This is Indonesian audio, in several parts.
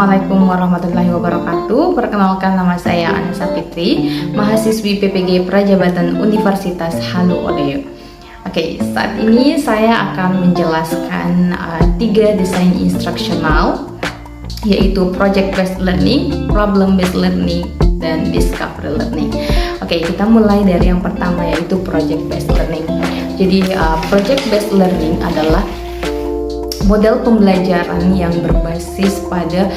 Assalamualaikum warahmatullahi wabarakatuh. Perkenalkan, nama saya Anessa Fitri, mahasiswi PPG Prajabatan Universitas Halu Oleo. Oke, saat ini saya akan menjelaskan 3 desain instruksional, yaitu Project Based Learning, Problem Based Learning, dan Discovery Learning. Oke, kita mulai dari yang pertama, yaitu Project Based Learning. Jadi Project Based Learning adalah model pembelajaran yang berbasis pada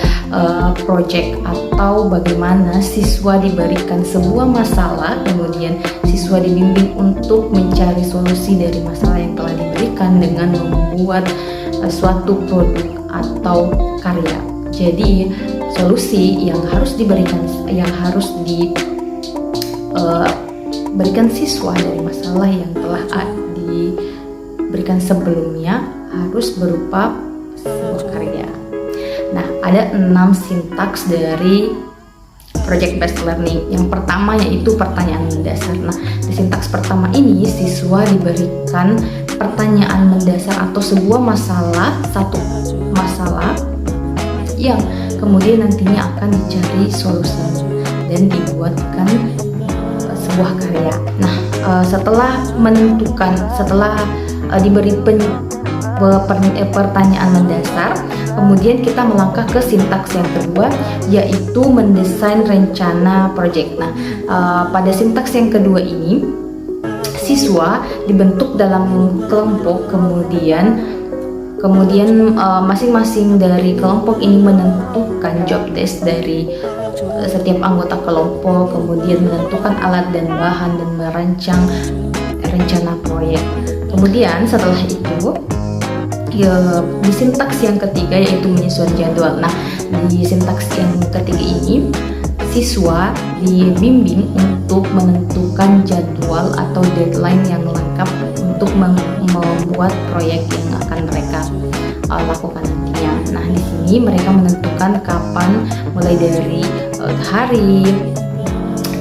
project, atau bagaimana siswa diberikan sebuah masalah, kemudian siswa dibimbing untuk mencari solusi dari masalah yang telah diberikan dengan membuat suatu produk atau karya. Jadi solusi yang harus diberikan, diberikan siswa dari masalah yang telah diberikan sebelumnya harus berupa sebuah karya. Nah, ada 6 sintaks dari Project Based Learning. Yang pertama yaitu pertanyaan mendasar. Nah, di sintaks pertama ini siswa diberikan pertanyaan mendasar atau sebuah masalah, satu masalah yang kemudian nantinya akan dicari solusinya dan dibuatkan sebuah karya. Nah, setelah diberi pertanyaan mendasar, kemudian kita melangkah ke sintaks yang kedua, yaitu mendesain rencana project. Nah, pada sintaks yang kedua ini siswa dibentuk dalam kelompok, kemudian masing-masing dari kelompok ini menentukan job desk dari setiap anggota kelompok, kemudian menentukan alat dan bahan dan merancang rencana proyek. Kemudian setelah itu di sintaks yang ketiga, yaitu menyusun jadwal. Nah, di sintaks yang ketiga ini siswa dibimbing untuk menentukan jadwal atau deadline yang lengkap untuk membuat proyek yang akan mereka lakukan nantinya. Nah, di sini mereka menentukan kapan, mulai dari hari,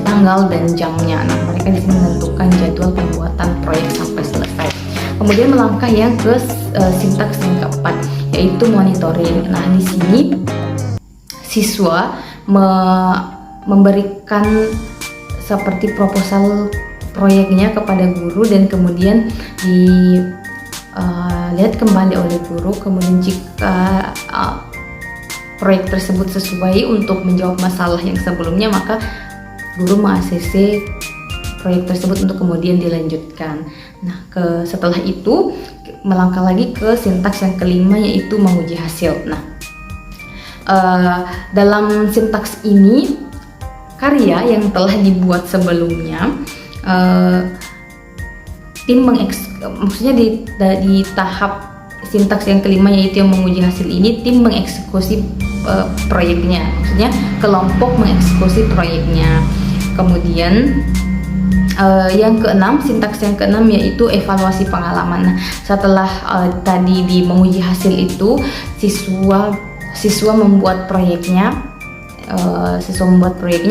tanggal, dan jamnya. Nah, mereka di sini menentukan jadwal pembuatan proyek sampai selesai. Kemudian melangkah yang ke sintaks yang keempat, yaitu monitoring. Nah, di sini siswa memberikan seperti proposal proyeknya kepada guru dan kemudian dilihat kembali oleh guru. Kemudian jika proyek tersebut sesuai untuk menjawab masalah yang sebelumnya, maka guru meng-ACC proyek tersebut untuk kemudian dilanjutkan. Nah, setelah itu melangkah lagi ke sintaks yang kelima, yaitu menguji hasil. Nah, dalam sintaks ini karya yang telah dibuat sebelumnya, maksudnya di tahap sintaks yang kelima, yaitu yang menguji hasil ini, tim mengeksekusi proyeknya, maksudnya kelompok mengeksekusi proyeknya. Kemudian yang keenam, sintaks yang keenam, yaitu evaluasi pengalaman. Nah, setelah tadi di menguji hasil itu siswa membuat proyeknya,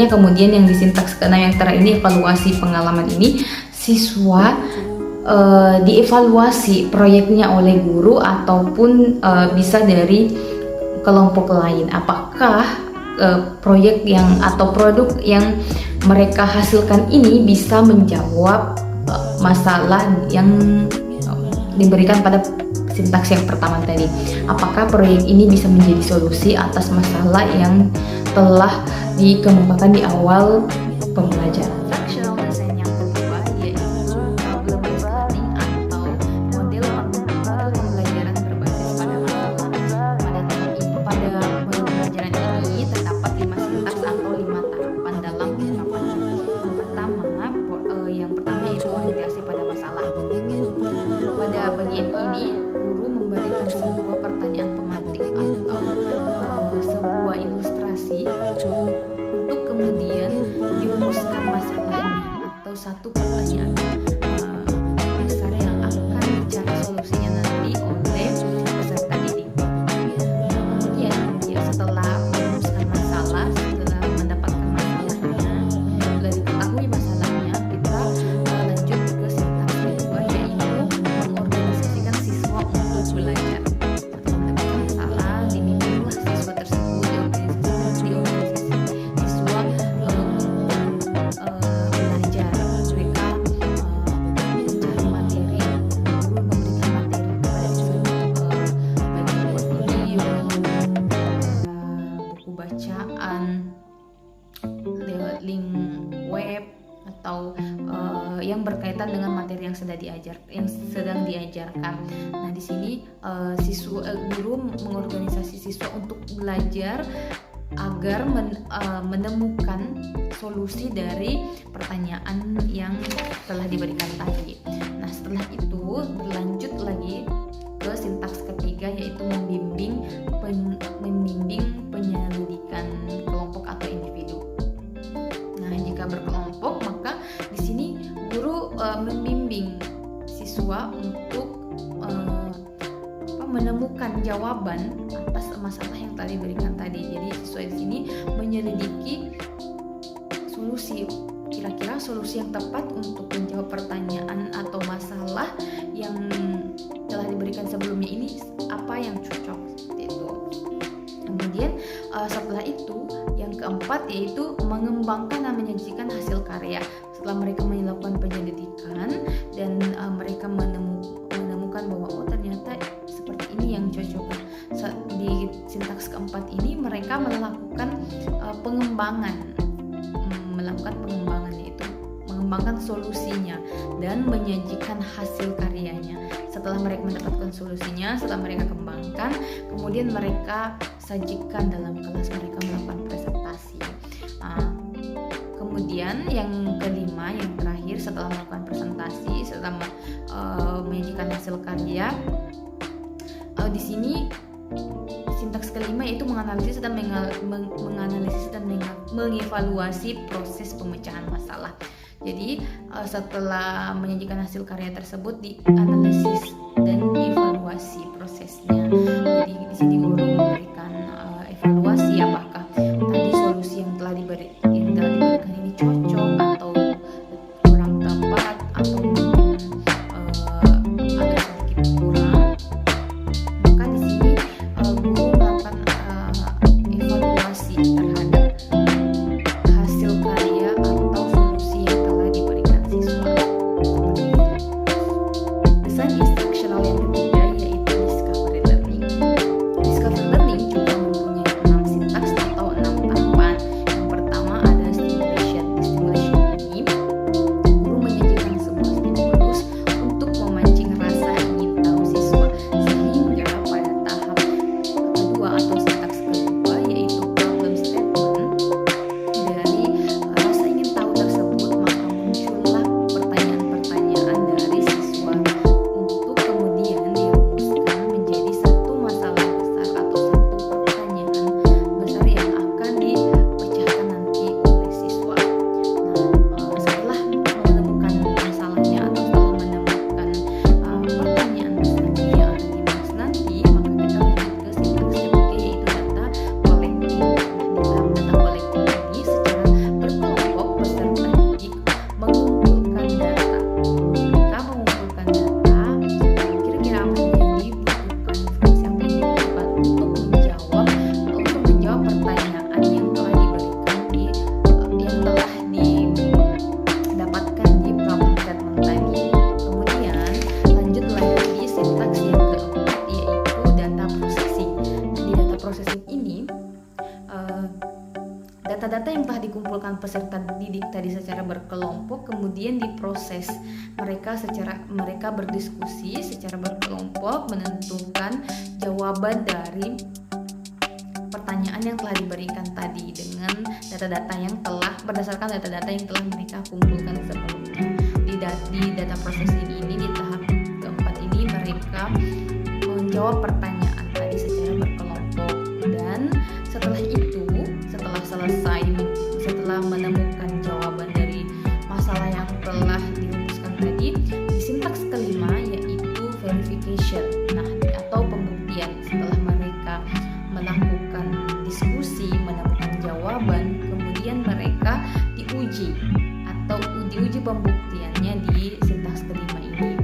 kemudian yang di sintaks keenam yang terakhir ini evaluasi pengalaman ini, siswa dievaluasi proyeknya oleh guru ataupun bisa dari kelompok lain, apakah proyek atau produk yang mereka hasilkan ini bisa menjawab masalah yang diberikan pada sintaks yang pertama tadi. Apakah proyek ini bisa menjadi solusi atas masalah yang telah dikemukakan di awal pembelajaran. Fractional design yang kedua yaitu problem based learning atau model pembelajaran berbasis pada masalah. Pada model pembelajaran ini terdapat 5 sintaks atau 5 tahapan dalam penerapan. Yang pertama yaitu orientasi pada masalah. Pada bagian ini guru memberikan sebuah pertanyaan tematik atau sebuah ilustrasi untuk kemudian dirumuskan masalah yang berkaitan dengan materi yang sedang diajarkan. Nah, di sini guru mengorganisasi siswa untuk belajar agar menemukan solusi dari pertanyaan yang telah diberikan tadi. Nah, setelah itu berlanjut lagi ke sintaks ketiga, yaitu membimbing penyelidikan kelompok atau individu. Nah, jika berkelompok, maka di sini guru membimbing siswa untuk menemukan jawaban atas masalah yang tadi diberikan tadi. Jadi siswa di sini menyelidiki solusi, kira-kira solusi yang tepat untuk menjawab pertanyaan atau masalah yang telah diberikan sebelumnya ini apa yang cocok, seperti itu. Kemudian setelah itu yang keempat yaitu mengembangkan dan menyajikan hasil karya. Setelah mereka melakukan penyelidikan dan mereka menemukan bahwa ternyata seperti ini yang cocok. Di sintaks keempat ini mereka melakukan pengembangan, yaitu mengembangkan solusinya dan menyajikan hasil karyanya. Setelah mereka mendapatkan solusinya, setelah mereka kembangkan, kemudian mereka sajikan dalam kelas, mereka melakukan presentasi. Kemudian yang kelima, yang terakhir, setelah melakukan presentasi, setelah menyajikan hasil karya, di sini sintaks kelima yaitu menganalisis dan mengevaluasi proses pemecahan masalah. Jadi setelah menyajikan hasil karya tersebut, dianalisis dan dievaluasi prosesnya. Jadi di sini guru memberikan evaluasi apakah tadi solusi yang telah diberikan ini cocok atau kurang tepat atau mungkin agak sedikit kurang. Maka di sini guru melakukan evaluasi terhadap hasil karya atau solusi yang telah diberikan siswa. Desain instruksional yang ketiga yaitu discovery learning. Discovery learning juga mempunyai 6 sintaks atau 6 tahapan. Yang pertama ada stimulation. Stimulation ini guru menyajikan sebuah stimulus untuk memancing rasa ingin tahu siswa, sehingga pada tahap kedua atau sintaks kedua yaitu problem statement, dari rasa ingin tahu tersebut maka muncullah pertanyaan-pertanyaan dari siswa untuk kemudian dirumuskan menjadi satu masalah besar atau satu pertanyaan besar yang akan dipecahkan nanti oleh siswa. Nah, setelah menemukan masalahnya atau setelah menemukan pertanyaan besarnya yang akan dibahas nanti, maka kita lanjut ke sintaks ketiga yaitu data collecting. Di dalam data collecting ini secara berkelompok peserta didik mengumpulkan data. Mereka mengumpulkan data, kira-kira apa yang dibutuhkan, informasi apa yang dibutuhkan untuk menjawab pertanyaan yang telah didapatkan di problem statement tadi. Kemudian lanjut lagi di sintaks yang keempat yaitu data processing. Di data processing ini data-data yang telah dikumpulkan peserta didik tadi secara berkelompok kemudian diproses. Mereka berdiskusi secara berkelompok menentukan jawaban dari pertanyaan yang telah diberikan tadi dengan berdasarkan data-data yang telah mereka kumpulkan sebelumnya. Di data processing ini, di tahap keempat ini mereka menjawab pertanyaan tadi secara berkelompok, dan setelah menemukan jawaban dari masalah yang telah dirumuskan tadi, di sintaks kelima yaitu verification, atau pembuktian. Setelah mereka melakukan diskusi, menemukan jawaban, kemudian mereka diuji pembuktiannya di sintaks kelima ini.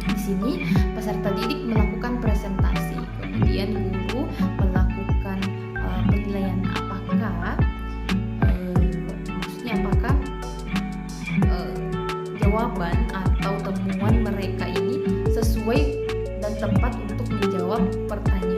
Di sini peserta didik melakukan presentasi, kemudian guru melakukan penilaian apakah jawaban atau temuan mereka ini sesuai dan tepat untuk menjawab pertanyaan